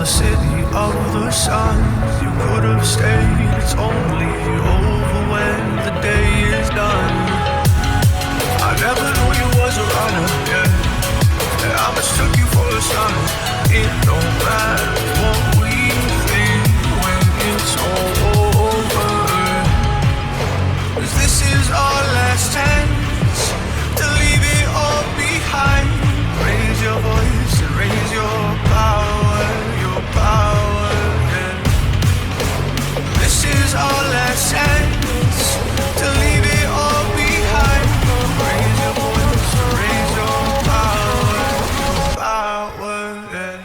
the city of the sun. You could have stayed, it's only over when the day is done. I never knew you was a runner, yeah. I mistook you for a son. It don't matter what we think when it's all over. 'Cause this is our last chance to leave it all behind. Raise your voice and raise your power, yeah. This is our last chance to leave it all behind. Raise your voice and raise your power, yeah.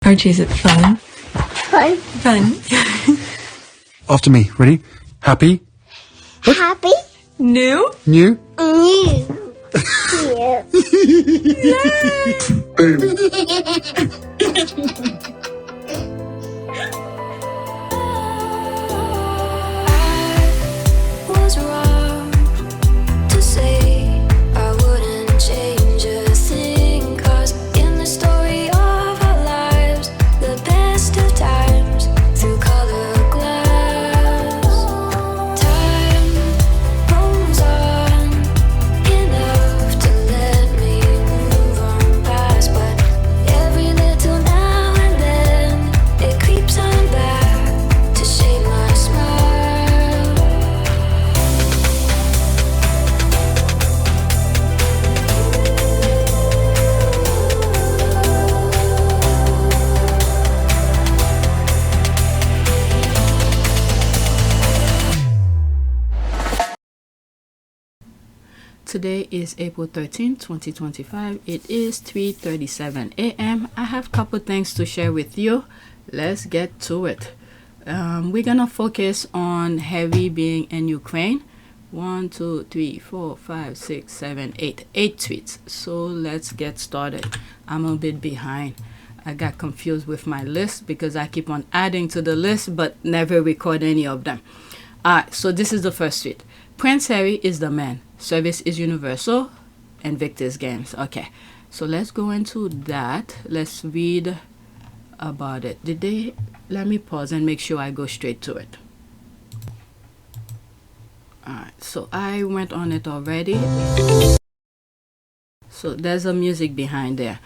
Archie, is it fun? Fun. Fun. After me. Ready? Happy? Happy. New? New? New. Was wrong to say I wouldn't change a thing, 'cause in the story of our lives, the best of times through colored glass, time moves on enough to let me move on past, but every little now and then it creeps on back to shape my smile. Today is April 13th, 2025. It is 3:37 a.m. I have a couple things to share with you. Let's get to it. We're gonna focus on Harry being in Ukraine. 1, 2, 3, 4, 5, 6, 7, 8. 8 tweets. So let's get started. I'm a bit behind. I got confused with my list because I keep on adding to the list but never record any of them. Alright, so this is the first tweet. Prince Harry is the man. Service is universal. Invictus Games. Okay, so let's go into that. Let's read about it. Let me pause and make sure I go straight to it. Alright, so I went on it already. So there's a music behind there.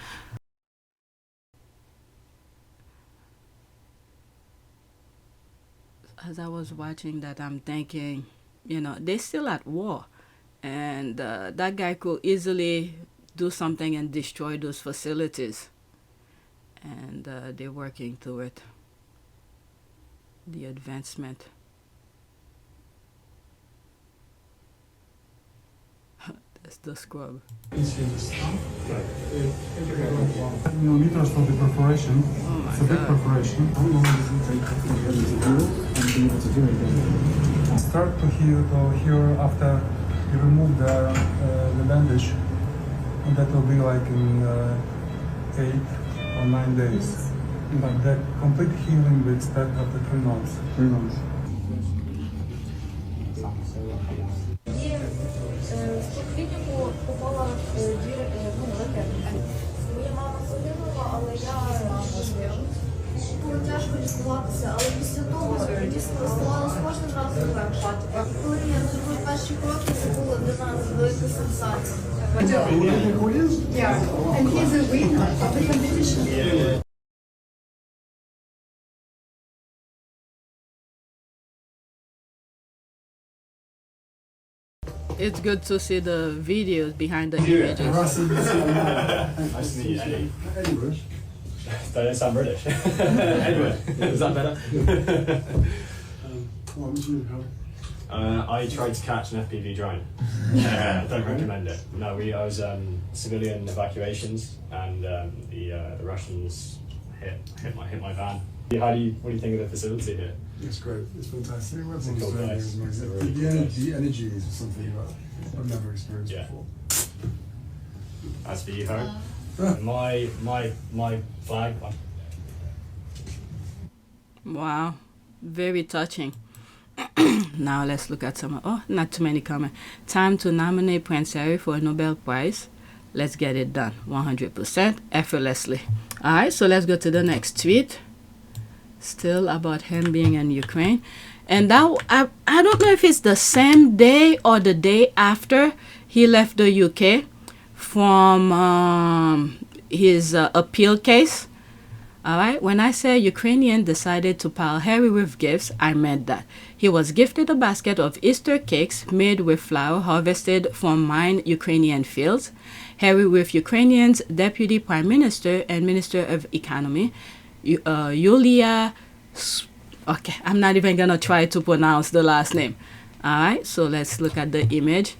As I was watching that, I'm thinking, they're still at war. And that guy could easily do something and destroy those facilities. And they're working to it. The advancement. That's the scrub. Millimeters for the perforation. Oh my It's a big God. perforation. How long does it take to heal and be able to do it again? Start to heal after you remove the bandage, and that will be like in 8 or 9 days. But the complete healing we expect after 3 months. 3 months. Клініку попала моя мама загинула, але я тяжко лікуватися, але після того мені ставалося кожен раз легше. Коли я зробив перші кроки, це було для нас велика сенсація. Yeah. And he's a winner of the competition. It's good to see the videos behind the images. Nice to meet you, Eddie. Don't sound British. Anyway, is that better? What was you help? I tried to catch an FPV drone. Don't recommend it. No, I was civilian evacuations, and the Russians hit my van. What do you think of the facility here? It's great. It's fantastic. It's a cool place. It's a really cool place. The energy is something that I've never experienced Yeah. before. As for you, Harry, my flag. Wow, very touching. Now let's look at some. Oh, not too many comments. Time to nominate Prince Harry for a Nobel Prize. Let's get it done 100% effortlessly. All right, so let's go to the next tweet. Still about him being in Ukraine. And that I don't know if it's the same day or the day after he left the UK from his appeal case. All right, when I say Ukrainian decided to pile Harry with gifts, I meant that. He was gifted a basket of Easter cakes made with flour harvested from mined Ukrainian fields. Harry with Ukrainian's Deputy Prime Minister and Minister of Economy, Yulia, okay, I'm not even gonna try to pronounce the last name. All right, so let's look at the image.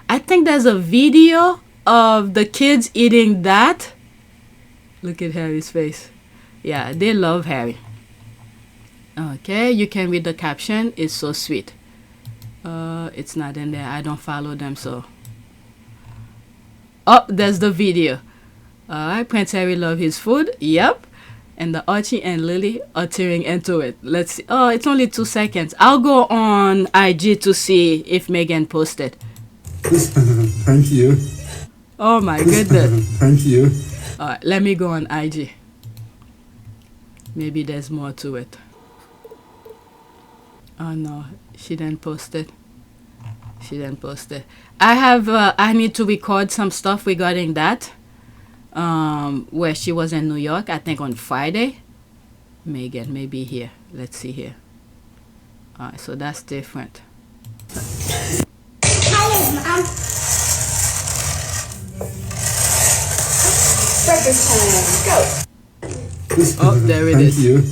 I think there's a video of the kids eating that. Look at Harry's face. Yeah, they love Harry. Okay, you can read the caption. It's so sweet. It's not in there. I don't follow them, so. Oh, there's the video. All right, Prince Harry love his food. Yep. And the Archie and Lily are tearing into it. Let's see. Oh, it's only 2 seconds. I'll go on IG to see if Meghan posted. Thank you. Oh my goodness. Thank you. All right, let me go on IG. Maybe there's more to it. Oh no, she didn't post it. She didn't post it. I need to record some stuff regarding that. Where she was in New York, I think on Friday. Meghan, maybe here. Let's see here. Alright, so that's different. Breakfast time. Go. Oh, there it Thank is. you.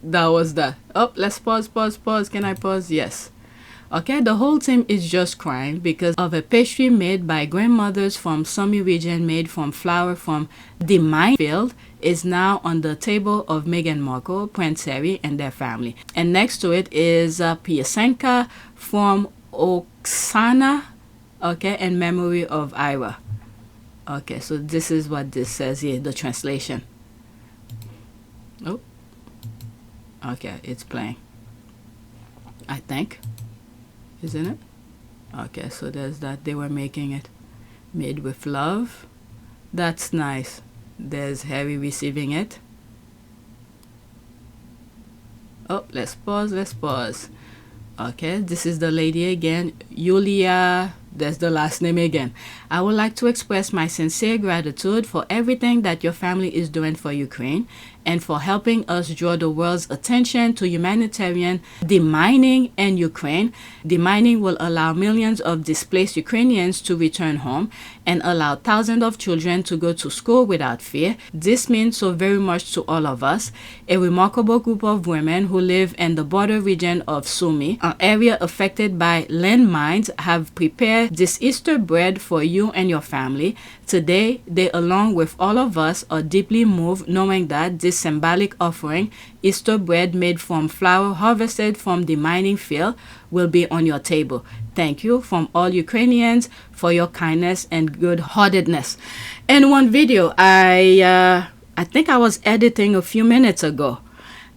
That was that. Oh, let's pause. Can I pause? Yes. Okay, the whole team is just crying because of a pastry made by grandmothers from Sumy region made from flour from the mine field is now on the table of Meghan Markle, Prince Harry, and their family. And next to it is Pyasenka from Oksana, okay, in memory of Ira. Okay, so this is what this says here, the translation. Oh, okay, it's playing, I think. Isn't it? Okay, so there's that. They were making it made with love. That's nice. There's Harry receiving it. Oh, let's pause. Okay, this is the lady again, Yulia. There's the last name again. I would like to express my sincere gratitude for everything that your family is doing for Ukraine and for helping us draw the world's attention to humanitarian demining in Ukraine. Demining will allow millions of displaced Ukrainians to return home and allow thousands of children to go to school without fear. This means so very much to all of us. A remarkable group of women who live in the border region of Sumy, an area affected by landmines, have prepared this Easter bread for you and your family. Today, they, along with all of us, are deeply moved knowing that this symbolic offering, Easter bread made from flour harvested from the mining field, will be on your table. Thank you from all Ukrainians for your kindness and good-heartedness. In one video, I think I was editing a few minutes ago,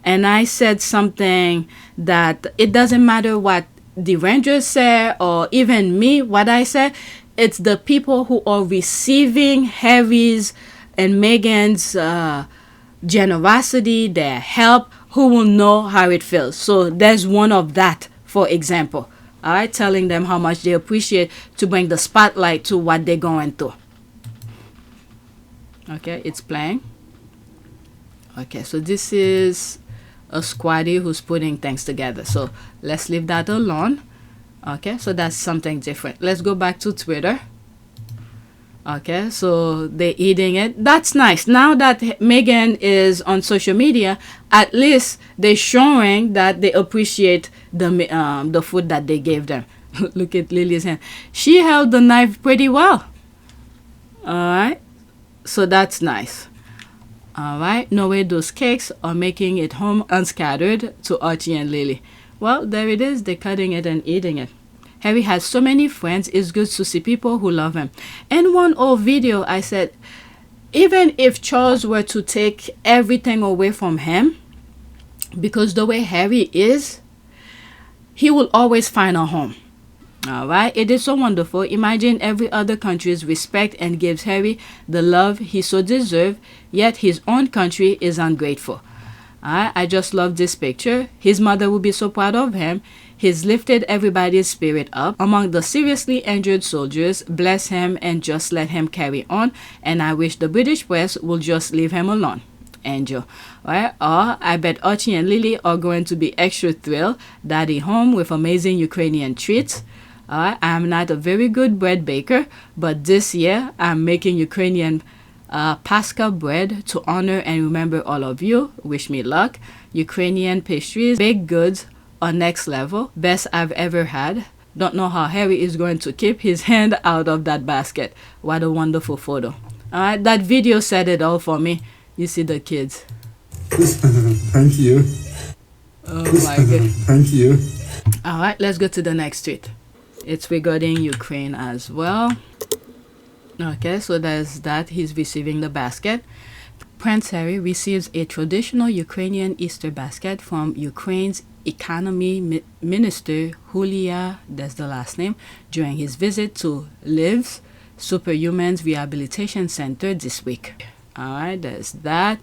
and I said something that it doesn't matter what the Rangers say or even me, what I say, it's the people who are receiving Harry's and Meghan's generosity, their help, who will know how it feels. So there's one of that, for example. All right, telling them how much they appreciate to bring the spotlight to what they're going through. Okay, it's playing. Okay, so this is a squaddie who's putting things together. So let's leave that alone. Okay, so that's something different. Let's go back to Twitter. Okay, so they're eating it. That's nice. Now that Meghan is on social media, at least they're showing that they appreciate the food that they gave them. Look at Lily's hand. She held the knife pretty well. All right, so that's nice. All right, no way those cakes are making it home unscattered to Archie and Lily. Well, there it is. They're cutting it and eating it. Harry has so many friends. It's good to see people who love him. In one old video, I said, even if Charles were to take everything away from him, because the way Harry is, he will always find a home. All right, it is so wonderful. Imagine every other country's respect and gives Harry the love he so deserves, yet his own country is ungrateful. I just love this picture. His mother will be so proud of him. He's lifted everybody's spirit up. Among the seriously injured soldiers, bless him and just let him carry on. And I wish the British press will just leave him alone. Angel. Right? Or I bet Archie and Lily are going to be extra thrilled. Daddy home with amazing Ukrainian treats. I'm not a very good bread baker, but this year I'm making Ukrainian Pascha bread to honor and remember all of you. Wish me luck. Ukrainian pastries, baked goods are next level. Best I've ever had. Don't know how Harry is going to keep his hand out of that basket. What a wonderful photo. Alright, that video said it all for me. You see the kids. Thank you. Oh my god. Thank you. Alright, let's go to the next tweet. It's regarding Ukraine as well. Okay, so there's that. He's receiving the basket. Prince Harry receives a traditional Ukrainian Easter basket from Ukraine's economy minister, Julia, that's the last name, during his visit to Lviv's Superhumans Rehabilitation Center this week. Alright, there's that.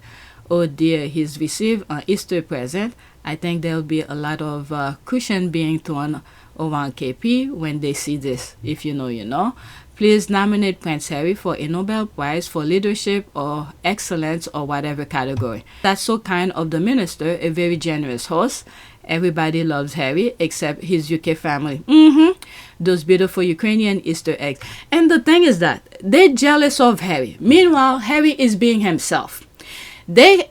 Oh dear, he's received an Easter present. I think there'll be a lot of cushion being thrown around KP when they see this. If you know, you know. Please nominate Prince Harry for a Nobel Prize for leadership or excellence or whatever category. That's so kind of the minister, a very generous host. Everybody loves Harry except his UK family. Those beautiful Ukrainian Easter eggs. And the thing is that they're jealous of Harry. Meanwhile, Harry is being himself. The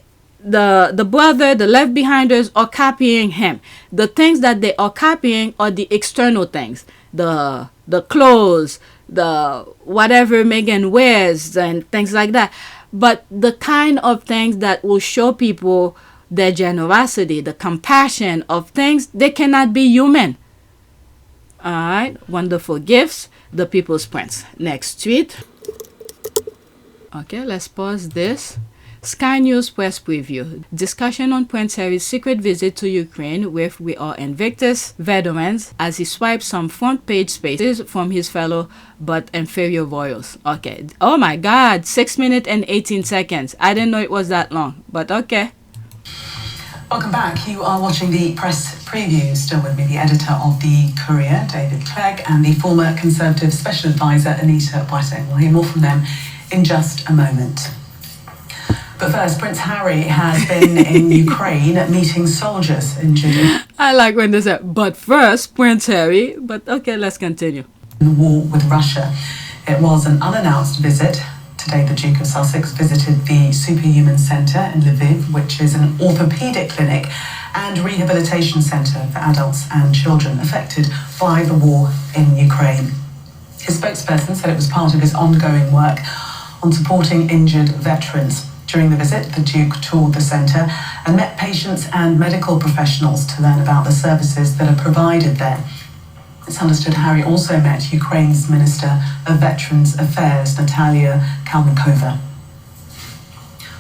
brother, the left behinders are copying him. The things that they are copying are the external things. The clothes, the whatever Meghan wears and things like that. But the kind of things that will show people their generosity, the compassion of things, they cannot be human. Alright, wonderful gifts. The People's Prince. Next tweet. Okay, let's pause this. Sky News press preview. Discussion on Prince Harry's secret visit to Ukraine with We Are Invictus veterans as he swipes some front page spaces from his fellow but inferior royals. Okay. Oh my god, 6 minutes and 18 seconds. I didn't know it was that long, but okay. Welcome back. You are watching the press preview. Still with me, the editor of the Courier, David Clegg, and the former Conservative Special Advisor, Anita Whiting. We'll hear more from them in just a moment. But first, Prince Harry has been in Ukraine meeting soldiers in June. I like when they say, but first, Prince Harry. But okay, let's continue. The war with Russia. It was an unannounced visit. Today, the Duke of Sussex visited the Superhuman Centre in Lviv, which is an orthopaedic clinic and rehabilitation centre for adults and children affected by the war in Ukraine. His spokesperson said it was part of his ongoing work on supporting injured veterans. During the visit, the Duke toured the centre and met patients and medical professionals to learn about the services that are provided there. It's understood Harry also met Ukraine's Minister of Veterans Affairs, Natalia Kalmykova.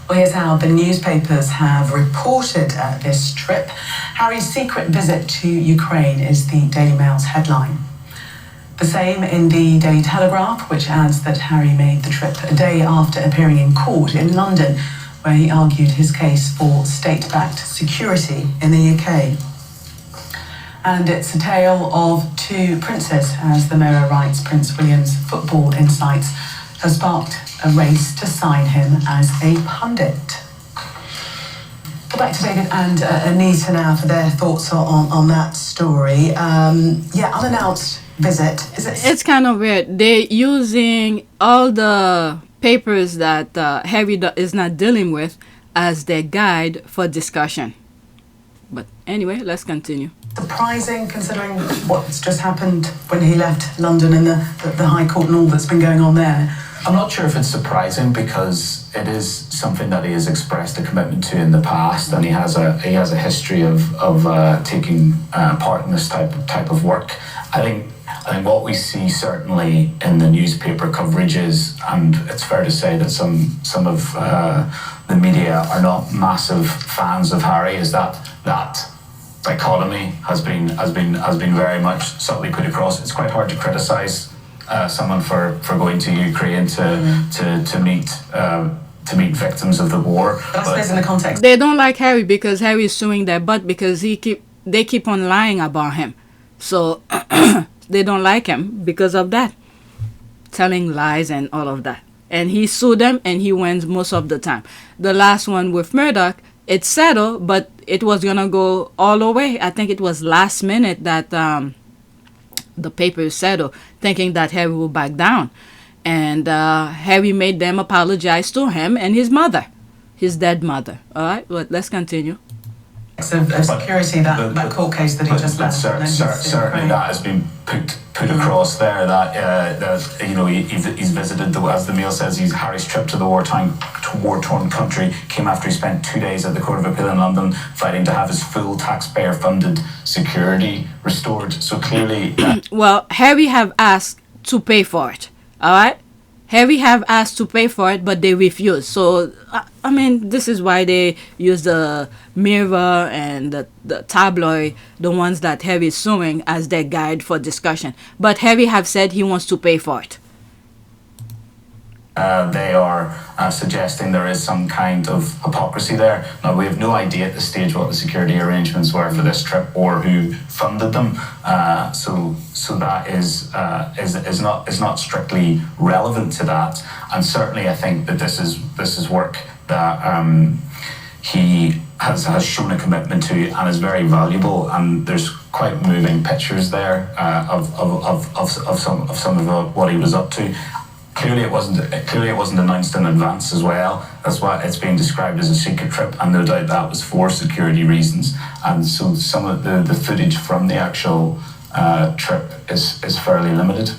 Well, here's how the newspapers have reported this trip. Harry's secret visit to Ukraine is the Daily Mail's headline. The same in the Daily Telegraph, which adds that Harry made the trip a day after appearing in court in London, where he argued his case for state-backed security in the UK. And it's a tale of two princes, as the Mirror writes. Prince William's football insights have sparked a race to sign him as a pundit. Well, back to David and Anita now for their thoughts on that story. Unannounced visit. It's kind of weird. They're using all the papers that Harry is not dealing with as their guide for discussion. But anyway, let's continue. Surprising, considering what's just happened when he left London and the High Court and all that's been going on there. I'm not sure if it's surprising because it is something that he has expressed a commitment to in the past, and he has a history of taking part in this type of work. I think what we see certainly in the newspaper coverage is, and it's fair to say that some of the media are not massive fans of Harry, is that dichotomy has been very much subtly put across. It's quite hard to criticise someone for going to Ukraine to meet victims of the war. But I suppose in the context, they don't like Harry because Harry is suing their butt because they keep on lying about him. So they don't like him because of that, telling lies and all of that. And he sued them and he wins most of the time. The last one with Murdoch, it's settled, but it was gonna go all the way. I think it was last minute that the papers settled, thinking that Harry will back down. And Harry made them apologize to him and his mother, his dead mother. All right, but let's continue. Of security, that court case that he just left. Certainly that has been put across there. That he's visited as the Mail says, Harry's trip to the war-torn country came after he spent 2 days at the Court of Appeal in London fighting to have his full taxpayer-funded security restored. So clearly, well, Harry have asked to pay for it. All right. Harry have asked to pay for it, but they refuse. So, I mean, this is why they use the Mirror and the tabloid, the ones that Harry is suing, as their guide for discussion. But Harry have said he wants to pay for it. They are suggesting there is some kind of hypocrisy there. Now, we have no idea at this stage what the security arrangements were for this trip or who funded them. So that is not strictly relevant to that. And certainly, I think that this is work that he has shown a commitment to and is very valuable. And there's quite moving pictures there of some of what he was up to. Clearly, it wasn't announced in advance as well. That's why it's being described as a secret trip, and no doubt that was for security reasons. And so some of the footage from the actual trip is fairly limited.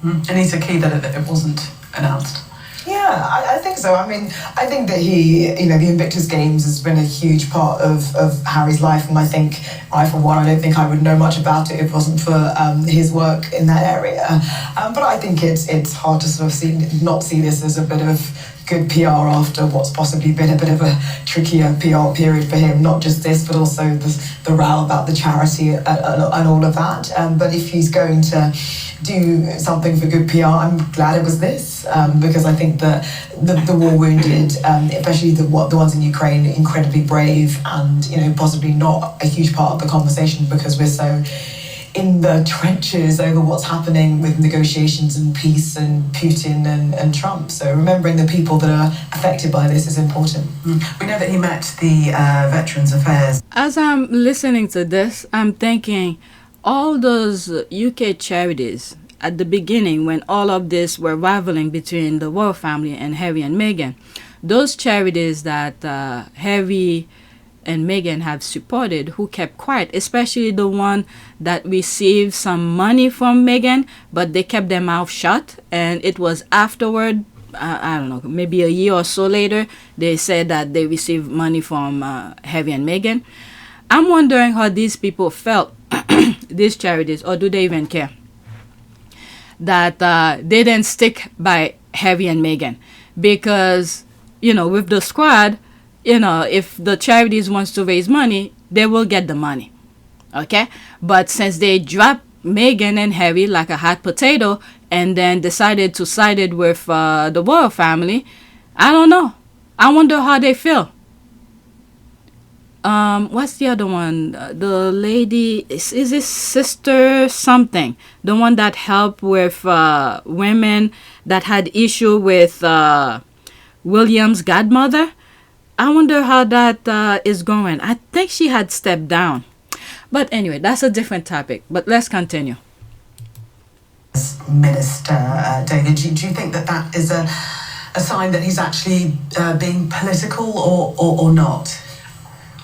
And it's a key that it wasn't announced. Yeah, I think so. I mean, I think that the Invictus Games has been a huge part of Harry's life, and I think I don't think I would know much about it if it wasn't for his work in that area. But I think it's hard to sort of not see this as a bit of good PR after what's possibly been a bit of a trickier PR period for him. Not just this, but also the row about the charity and all of that. But if he's going to do something for good PR, I'm glad it was this, because I think that the war wounded, especially the ones in Ukraine, incredibly brave, and possibly not a huge part of the conversation because we're so in the trenches over what's happening with negotiations and peace and Putin and Trump. So remembering the people that are affected by this is important. We know that he met the Veterans Affairs. As I'm listening to this, I'm thinking all those UK charities at the beginning, when all of this were rivaling between the royal family and Harry and Meghan, those charities that Harry and Meghan have supported, who kept quiet, especially the one that received some money from Meghan, but they kept their mouth shut, and it was afterward, I don't know, maybe a year or so later, they said that they received money from Harry and Meghan. I'm wondering how these people felt, these charities, or do they even care, that they didn't stick by Harry and Meghan? Because, with the squad, if the charities wants to raise money, they will get the money. Okay? But since they dropped Meghan and Harry like a hot potato and then decided to side it with the royal family, I don't know. I wonder how they feel. What's the other one? The lady, is his sister something? The one that helped with women that had issue with William's godmother. I wonder how that is going. I think she had stepped down. But anyway, that's a different topic. But let's continue. Minister David, do you think that is a sign that he's actually being political or not?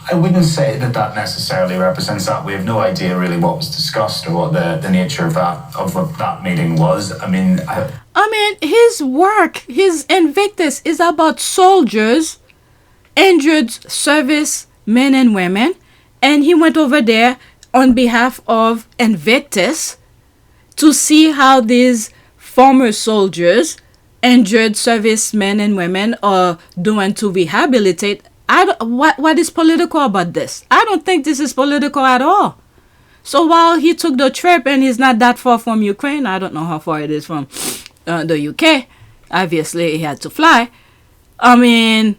I wouldn't say that necessarily represents that. We have no idea really what was discussed or what the nature of what that meeting was. I mean, his work, his Invictus is about soldiers, injured service men and women, and he went over there on behalf of Invictus to see how these former soldiers, injured servicemen and women are doing to rehabilitate. What is political about this? I don't think this is political at all. So while he took the trip and he's not that far from Ukraine, I don't know how far it is from the UK. Obviously, he had to fly. I mean,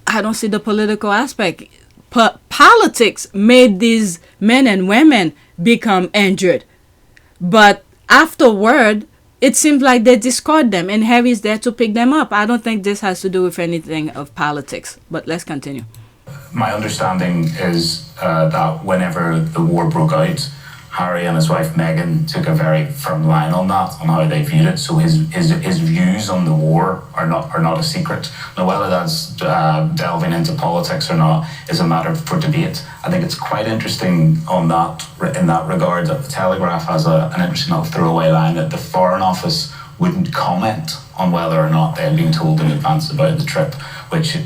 I don't see the political aspect. Politics made these men and women become injured. But afterward, it seems like they discard them and Harry's there to pick them up. I don't think this has to do with anything of politics. But let's continue. My understanding is that whenever the war broke out, Harry and his wife Meghan took a very firm line on that, on how they viewed it. So his views on the war are not a secret. Now, whether that's delving into politics or not is a matter for debate. I think it's quite interesting in that regard that the Telegraph has an interesting little throwaway line that the Foreign Office wouldn't comment on whether or not they had been told in advance about the trip, which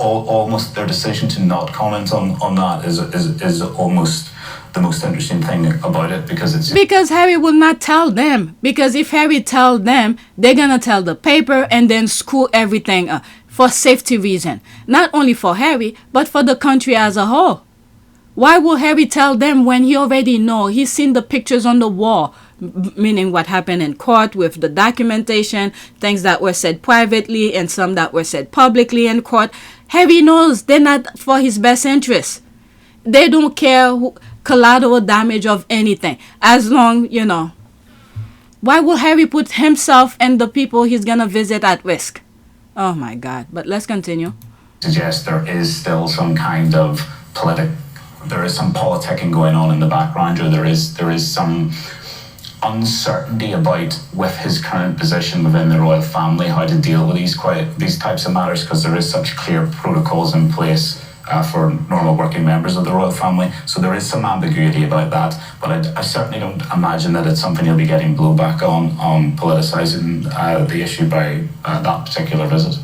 almost their decision to not comment on that is almost the most interesting thing about it, because Harry will not tell them. Because if Harry tell them, they're gonna tell the paper and then screw everything up for safety reason. Not only for Harry, but for the country as a whole. Why will Harry tell them when he already know? He's seen the pictures on the wall, meaning what happened in court with the documentation, things that were said privately and some that were said publicly in court. Harry knows they're not for his best interest. They don't care collateral damage of anything, as long, why will Harry put himself and the people he's gonna visit at risk? Oh my God. But let's continue. Suggest there is still some kind of there is some politicking going on in the background, or there is some uncertainty about, with his current position within the royal family, how to deal with these types of matters, because there is such clear protocols in place for normal working members of the royal family. So there is some ambiguity about that, but I certainly don't imagine that it's something you'll be getting blowback on politicising the issue by that particular visit.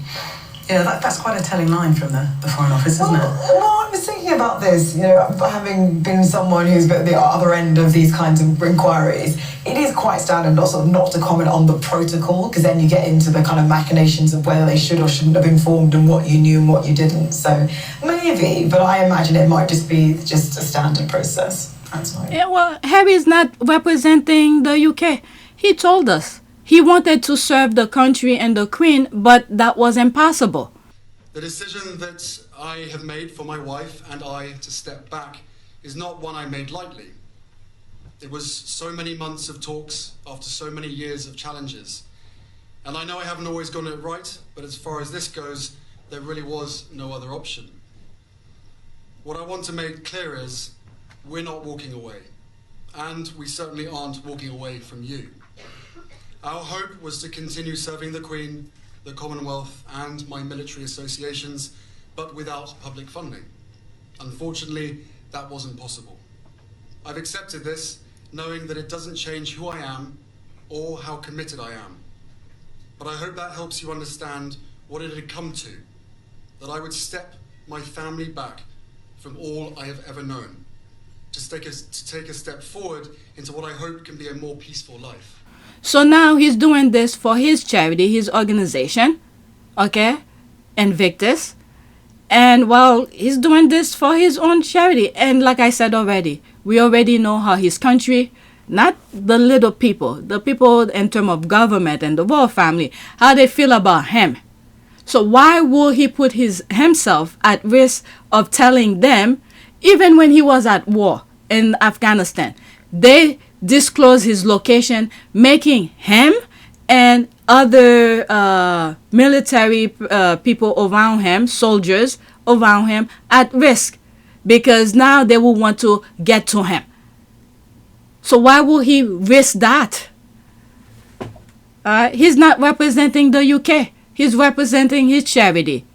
Yeah, that's quite a telling line from the Foreign Office, isn't it? Well, I was thinking about this, having been someone who's at the other end of these kinds of inquiries, it is quite standard not to comment on the protocol, because then you get into the kind of machinations of whether they should or shouldn't have informed and what you knew and what you didn't. So maybe, but I imagine it might just be a standard process. That's right. Yeah, well, Harry is not representing the UK. He told us. He wanted to serve the country and the Queen, but that was impossible. The decision that I have made for my wife and I to step back is not one I made lightly. It was so many months of talks after so many years of challenges. And I know I haven't always gotten it right, but as far as this goes, there really was no other option. What I want to make clear is we're not walking away, and we certainly aren't walking away from you. Our hope was to continue serving the Queen, the Commonwealth and my military associations, but without public funding. Unfortunately, that wasn't possible. I've accepted this, knowing that it doesn't change who I am or how committed I am. But I hope that helps you understand what it had come to, that I would step my family back from all I have ever known, to take a step forward into what I hope can be a more peaceful life. So now he's doing this for his charity, his organization, okay, Invictus. And while he's doing this for his own charity, and like I said already, we already know how his country not the little people, the people in terms of government and the royal family, how they feel about him. So why would he put himself at risk of telling them, even when he was at war in Afghanistan, they disclosed his location, making him and other military people around him, soldiers around him, at risk, because now they will want to get to him. So why would he risk that? He's not representing the UK. He's representing his charity,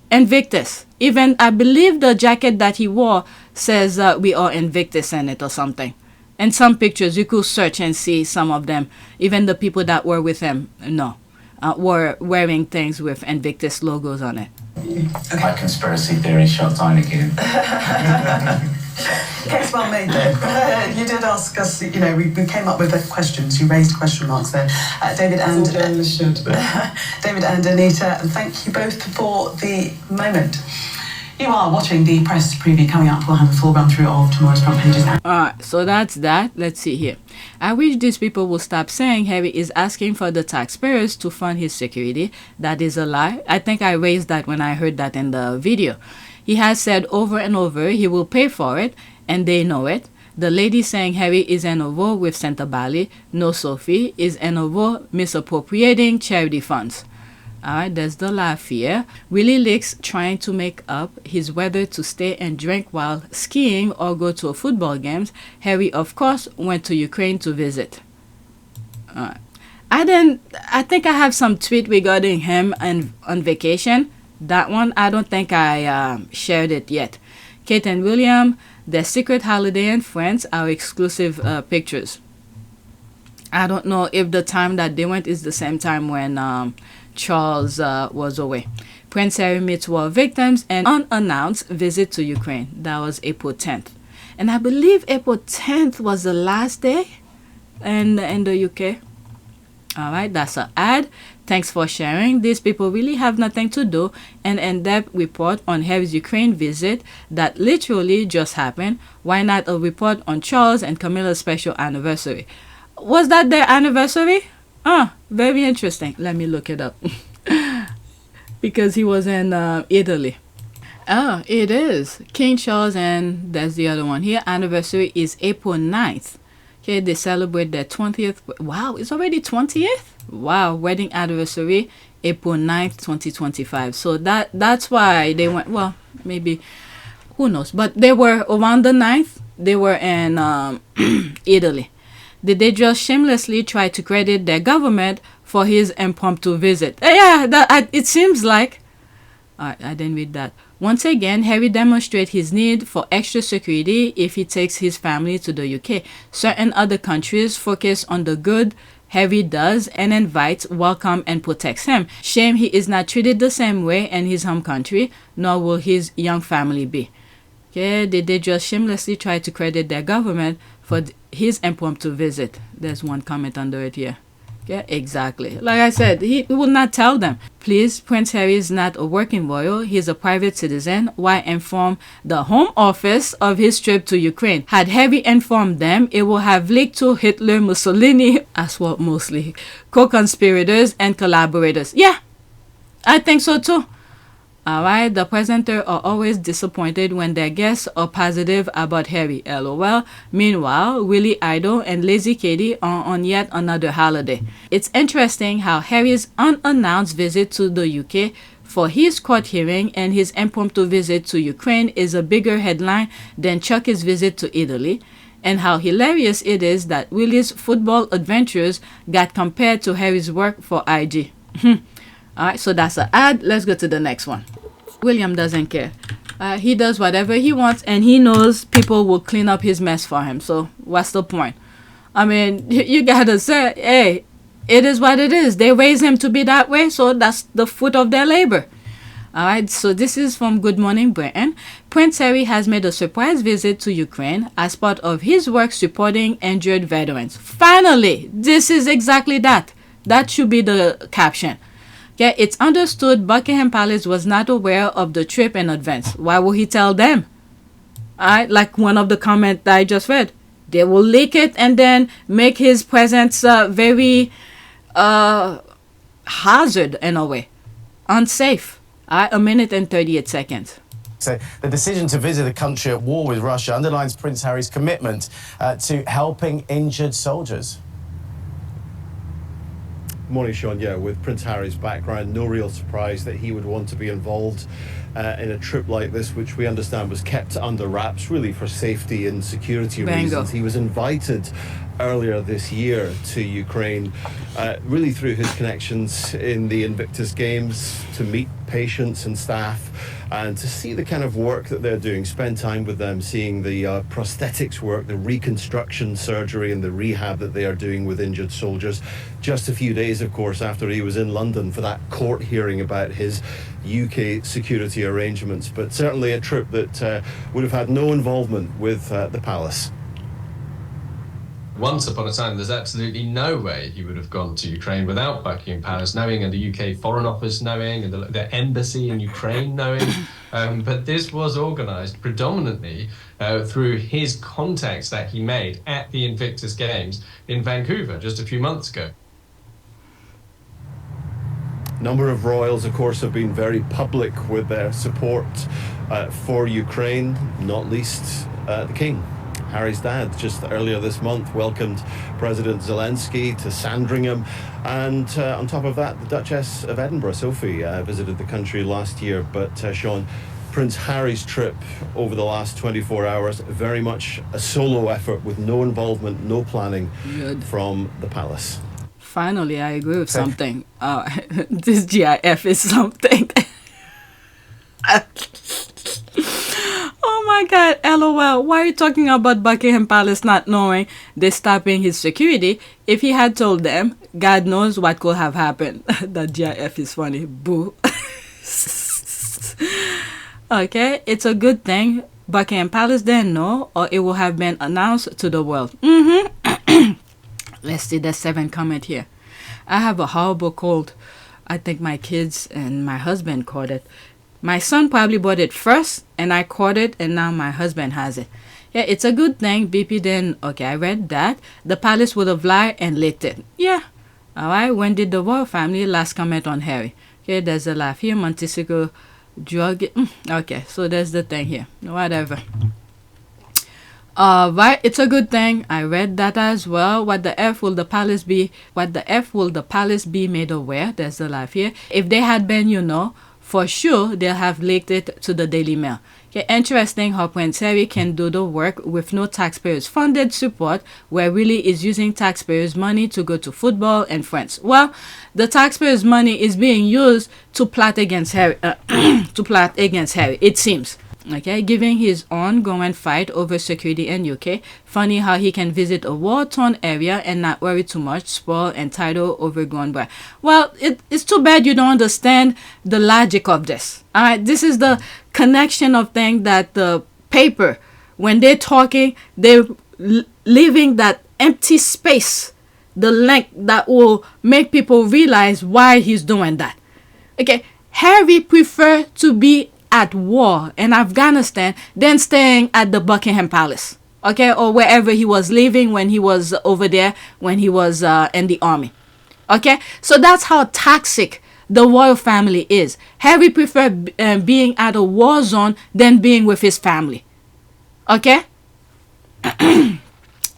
Invictus. Even I believe the jacket that he wore says we are Invictus in it or something. And some pictures you could search and see some of them. Even the people that were with him, were wearing things with Invictus logos on it. My conspiracy theory shut down again. Case well made though. You did ask us, we came up with the questions. You raised question marks there. David and David and Anita, thank you both for the moment. You are watching the press preview. Coming up, we'll have a full run through of tomorrow's front pages. Alright, so that's that. Let's see here. I wish these people will stop saying Harry is asking for the taxpayers to fund his security. That is a lie. I think I raised that when I heard that in the video. He has said over and over he will pay for it, and they know it. The lady saying Harry is en nouveau with Santa Bali, no Sophie, is en nouveau misappropriating charity funds. Alright, there's the laugh here. Willie Licks trying to make up his whether to stay and drink while skiing or go to a football games. Harry, of course, went to Ukraine to visit. Alright. I think I have some tweet regarding him and on vacation. That one, I don't think I shared it yet. Kate and William, their secret holiday in France, our exclusive pictures. I don't know if the time that they went is the same time when Charles was away. Prince Harry meets war victims and unannounced visit to Ukraine. That was April 10th. And I believe April 10th was the last day in the UK. Alright, that's an ad. Thanks for sharing. These people really have nothing to do. An in-depth report on Harry's Ukraine visit that literally just happened. Why not a report on Charles and Camilla's special anniversary? Was that their anniversary? Very interesting. Let me look it up. Because he was in Italy. It is. King Charles and there's the other one here. Anniversary is April 9th. Okay, they celebrate their 20th. Wow, it's already 20th? Wow, wedding anniversary, April 9th, 2025. So that's why they went, well, maybe, who knows. But they were around the 9th. They were in Italy. Did they just shamelessly try to credit their government for his impromptu visit? Yeah, it seems like. I didn't read that. Once again, Harry demonstrates his need for extra security if he takes his family to the UK. Certain other countries focus on the good Harry does and invites, welcome, and protects him. Shame he is not treated the same way in his home country, nor will his young family be. Okay, did they just shamelessly try to credit their government for his impromptu visit? There's one comment under it here. Yeah, exactly. Like I said, he will not tell them. Please, Prince Harry is not a working royal. He's a private citizen. Why inform the Home Office of his trip to Ukraine? Had Harry informed them, it would have leaked to Hitler, Mussolini, as well mostly, co-conspirators and collaborators. Yeah, I think so too. Alright, the presenter are always disappointed when their guests are positive about Harry, lol. Meanwhile, Willie Idol and Lazy Katie are on yet another holiday. It's interesting how Harry's unannounced visit to the UK for his court hearing and his impromptu visit to Ukraine is a bigger headline than Chucky's visit to Italy, and how hilarious it is that Willie's football adventures got compared to Harry's work for IG. Alright, so that's an ad. Let's go to the next one. William doesn't care. He does whatever he wants, and he knows people will clean up his mess for him. So what's the point? I mean, you gotta say, hey, it is what it is. They raise him to be that way, so that's the fruit of their labor. Alright, so this is from Good Morning Britain. Prince Harry has made a surprise visit to Ukraine as part of his work supporting injured veterans. Finally, this is exactly that. That should be the caption. Okay, it's understood Buckingham Palace was not aware of the trip in advance. Why would he tell them? Alright, like one of the comments that I just read. They will leak it and then make his presence very hazard in a way. Unsafe. 1 minute and 38 seconds. So the decision to visit a country at war with Russia underlines Prince Harry's commitment to helping injured soldiers. Morning, Sean. Yeah, with Prince Harry's background, no real surprise that he would want to be involved in a trip like this, which we understand was kept under wraps, really for safety and security reasons. He was invited earlier this year to Ukraine, really through his connections in the Invictus Games, to meet patients and staff and to see the kind of work that they're doing, spend time with them, seeing the prosthetics work, the reconstruction surgery and the rehab that they are doing with injured soldiers. Just a few days, of course, after he was in London for that court hearing about his UK security arrangements, but certainly a trip that would have had no involvement with the palace. Once upon a time, there's absolutely no way he would have gone to Ukraine without Buckingham Palace knowing, and the UK Foreign Office knowing, and the embassy in Ukraine knowing. But this was organised predominantly through his contacts that he made at the Invictus Games in Vancouver just a few months ago. Number of royals, of course, have been very public with their support for Ukraine, not least the King. Harry's dad, just earlier this month, welcomed President Zelensky to Sandringham. And on top of that, the Duchess of Edinburgh, Sophie, visited the country last year. But Sean, Prince Harry's trip over the last 24 hours, very much a solo effort with no involvement, no planning from the palace. Finally, I agree with something. This GIF is something. Oh my God, LOL. Why are you talking about Buckingham Palace not knowing they're stopping his security? If he had told them, God knows what could have happened. That GIF is funny. Boo. Okay, it's a good thing Buckingham Palace didn't know, or it will have been announced to the world. Let's see the 7th comment here. I have a horrible cold. I think my kids and my husband caught it. My son probably bought it first, and I caught it, and now my husband has it. Yeah, it's a good thing BP didn't. Okay, I read that. The palace would have lied and leaked it. Yeah. All right, when did the royal family last comment on Harry? Okay, there's a laugh here. Montesico drug. Okay, so there's the thing here. Whatever. Right, it's a good thing. I read that as well. What the F will the palace be? What the F will the palace be made aware? There's the laugh here. If they had been, you know, for sure, they'll have leaked it to the Daily Mail. Okay, interesting how Prince Harry can do the work with no taxpayers funded support, where really is using taxpayers' money to go to football and friends. Well, the taxpayers' money is being used to plot against Harry. It seems. Okay, giving his ongoing fight over security in UK. Funny how he can visit a war-torn area and not worry too much, spoil and title overgrown by. Well, it's too bad you don't understand the logic of this. All right, this is the connection of things that the paper, when they're talking, they're leaving that empty space, the length that will make people realize why he's doing that. Okay, Harry prefer to be at war in Afghanistan than staying at the Buckingham Palace, okay, or wherever he was living when he was over there, when he was in the army. Okay, so that's how toxic the royal family is. Harry preferred being at a war zone than being with his family. Okay.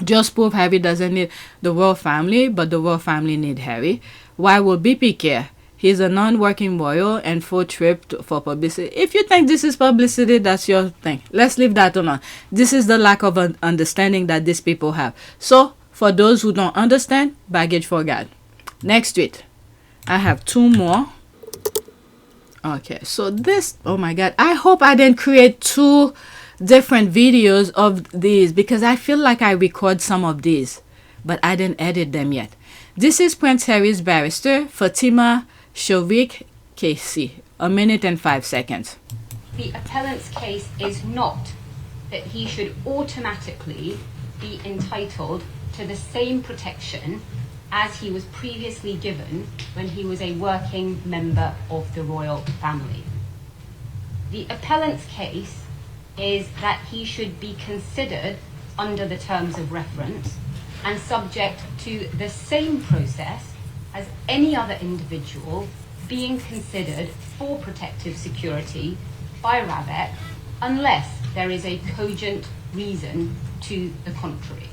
Just prove Harry doesn't need the royal family, but the royal family need Harry. Why will BP care? He's a non-working royal and full trip for publicity. If you think this is publicity, that's your thing. Let's leave that alone. This is the lack of understanding that these people have. So, for those who don't understand, baggage for God. Next tweet. I have 2 more. Okay, so this, oh my God. I hope I didn't create 2 different videos of these, because I feel like I record some of these, but I didn't edit them yet. This is Prince Harry's barrister, Fatima Shaheed Casey. 1 minute and 5 seconds. The appellant's case is not that he should automatically be entitled to the same protection as he was previously given when he was a working member of the royal family. The appellant's case is that he should be considered under the terms of reference and subject to the same process as any other individual being considered for protective security by RAVEC, unless there is a cogent reason to the contrary.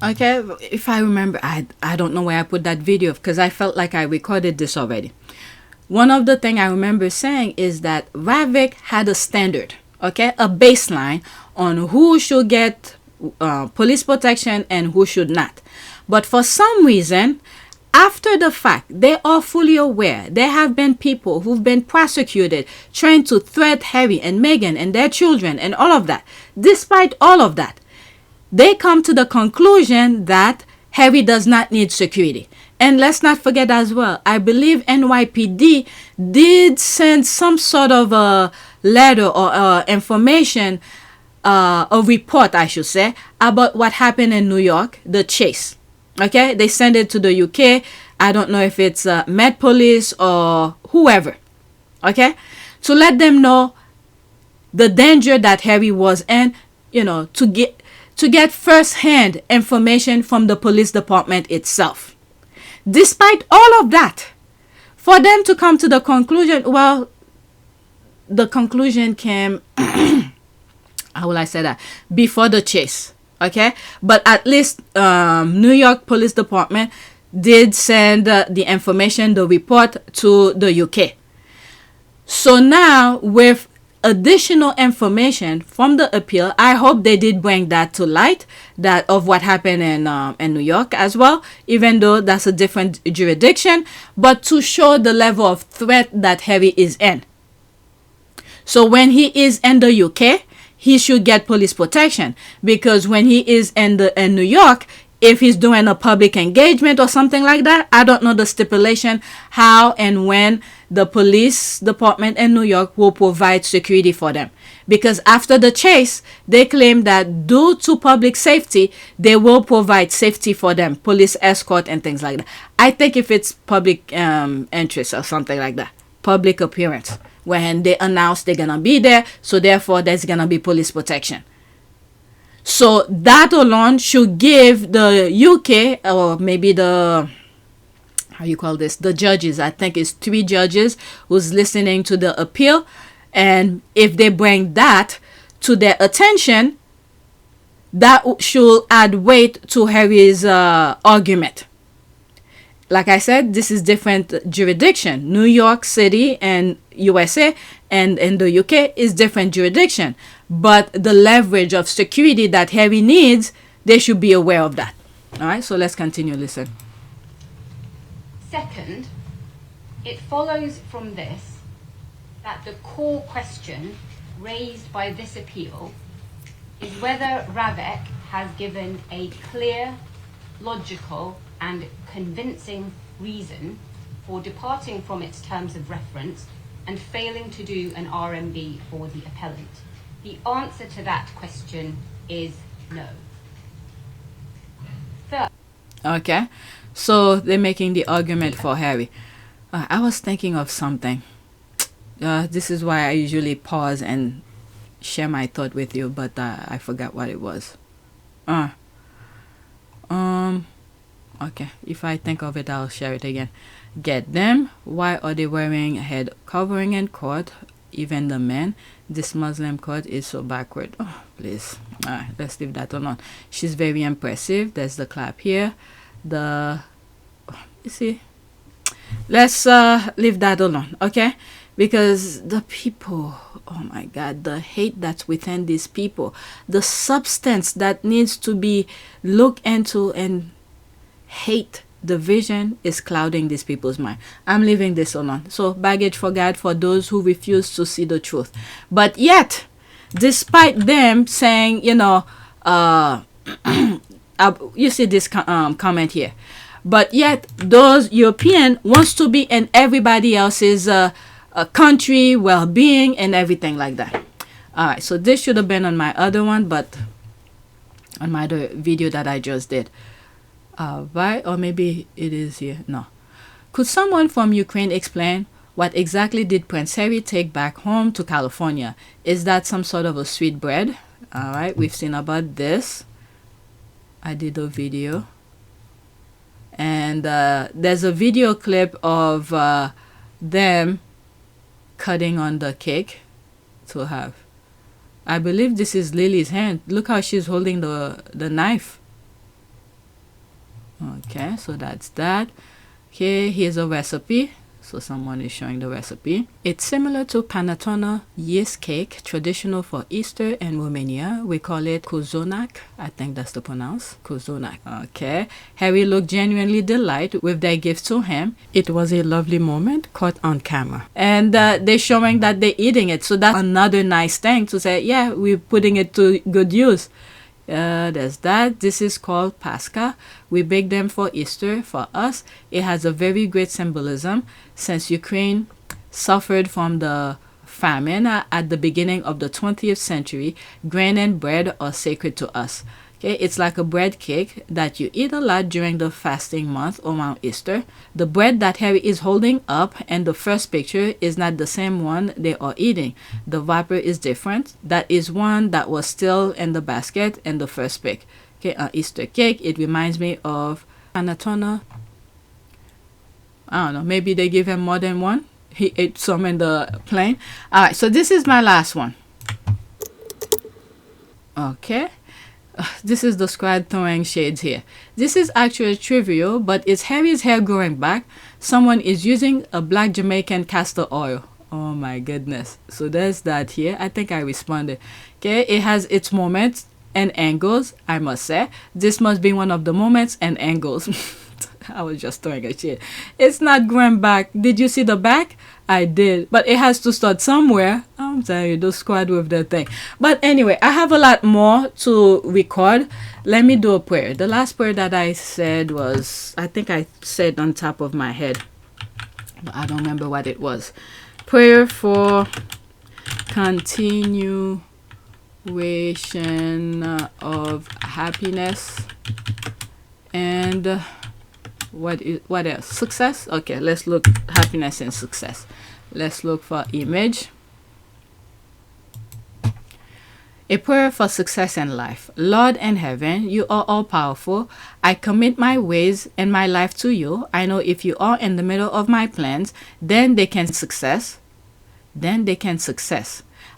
Okay, if I remember, I don't know where I put that video because I felt like I recorded this already. One of the things I remember saying is that RAVEC had a standard, okay, a baseline on who should get police protection and who should not. But for some reason, after the fact, they are fully aware there have been people who've been prosecuted trying to threat Harry and Meghan and their children and all of that. Despite all of that, they come to the conclusion that Harry does not need security. And let's not forget as well, I believe NYPD did send some sort of a letter or information, a report, I should say, about what happened in New York, the chase. Okay, they send it to the UK. I don't know if it's Met Police or whoever. Okay, to let them know the danger that Harry was in, you know, to get first-hand information from the police department itself. Despite all of that, for them to come to the conclusion, well, the conclusion came, how will I say that, before the chase. Okay, but at least New York Police Department did send the information, the report to the UK. So now with additional information from the appeal, I hope they did bring that to light, that of what happened in New York as well, even though that's a different jurisdiction, but to show the level of threat that Harry is in. So when he is in the UK, he should get police protection, because when he is in New York, if he's doing a public engagement or something like that, I don't know the stipulation how and when the police department in New York will provide security for them. Because after the chase, they claim that due to public safety, they will provide safety for them, police escort and things like that. I think if it's public interest or something like that, public appearance, when they announce they're gonna be there, so therefore there's gonna be police protection. So that alone should give the UK, or maybe the, how you call this, the judges, I think it's 3 judges who's listening to the appeal, and if they bring that to their attention, that should add weight to Harry's argument. Like I said, this is different jurisdiction. New York City and USA and in the UK is different jurisdiction. But the leverage of security that Harry needs, they should be aware of that. All right, so let's continue. Listen. Second, it follows from this that the core question raised by this appeal is whether RAVEC has given a clear, logical, and convincing reason for departing from its terms of reference and failing to do an RMB for the appellant. The answer to that question is no. Third. Okay, so they're making the argument for Harry. I was thinking of something. This is why I usually pause and share my thought with you, but I forgot what it was. Okay, if I think of it, I'll share it again. Get them. Why are they wearing head covering in court? Even the men. This Muslim court is so backward. Oh, please. Let's leave that alone. She's very impressive. There's the clap here. You see? Let's leave that alone, okay? Because the people, oh my God, the hate that's within these people, the substance that needs to be looked into, and hate, division is clouding these people's mind. I'm leaving this alone. So baggage for God for those who refuse to see the truth. But yet, despite them saying, you know, you see this comment here. But yet, those European wants to be in everybody else's country, well-being, and everything like that. All right, so this should have been on my other one, but on my other video that I just did. Right, or maybe it is here. No. Could someone from Ukraine explain what exactly did Prince Harry take back home to California? Is that some sort of a sweet bread? All right, we've seen about this. I did a video. And there's a video clip of them cutting on the cake to have. I believe this is Lily's hand. Look how she's holding the knife. Okay, so that's that. Okay, here's a recipe. So someone is showing the recipe. It's similar to panettone yeast cake, traditional for Easter in Romania. We call it kuzonak. I think that's the pronounce. Kuzonak. Okay. Harry looked genuinely delighted with their gift to him. It was a lovely moment caught on camera. And they're showing that they're eating it. So that's another nice thing to say, yeah, we're putting it to good use. There's that. This is called Pascha. We bake them for Easter. For us, it has a very great symbolism since Ukraine suffered from the famine at the beginning of the 20th century. Grain and bread are sacred to us. Okay, it's like a bread cake that you eat a lot during the fasting month around Easter. The bread that Harry is holding up and the first picture is not the same one they are eating. The wrapper is different. That is one that was still in the basket in the first pic. Okay, an Easter cake. It reminds me of panettone. I don't know, maybe they give him more than one. He ate some in the plane. Alright, so this is my last one. Okay. This is the squad throwing shades here. This is actually trivial, but it's Harry's hair growing back. Someone is using a black Jamaican castor oil. Oh my goodness. So there's that here. I think I responded. Okay, it has its moments and angles, I must say. This must be one of the moments and angles. I was just throwing a shade. It's not growing back. Did you see the back? I did. But it has to start somewhere. I'm telling you, the squad with the thing. But anyway, I have a lot more to record. Let me do a prayer. The last prayer that I said was, I think I said on top of my head, but I don't remember what it was. Prayer for continuation of happiness and what else? Success? Okay, let's look happiness and success. Let's look for image. A prayer for success in life. Lord in heaven, you are all powerful. I commit my ways and my life to you. I know if you are in the middle of my plans, then they can success.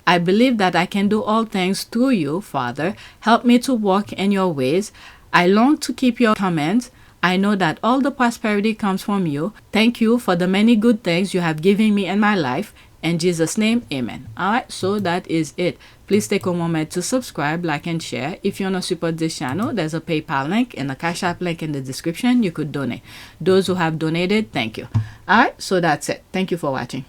I believe that I can do all things through you, Father. Help me to walk in your ways. I long to keep your commands. I know that all the prosperity comes from you. Thank you for the many good things you have given me in my life. In Jesus' name, amen. Alright, so that is it. Please take a moment to subscribe, like, and share. If you want to support this channel, there's a PayPal link and a Cash App link in the description. You could donate. Those who have donated, thank you. Alright, so that's it. Thank you for watching.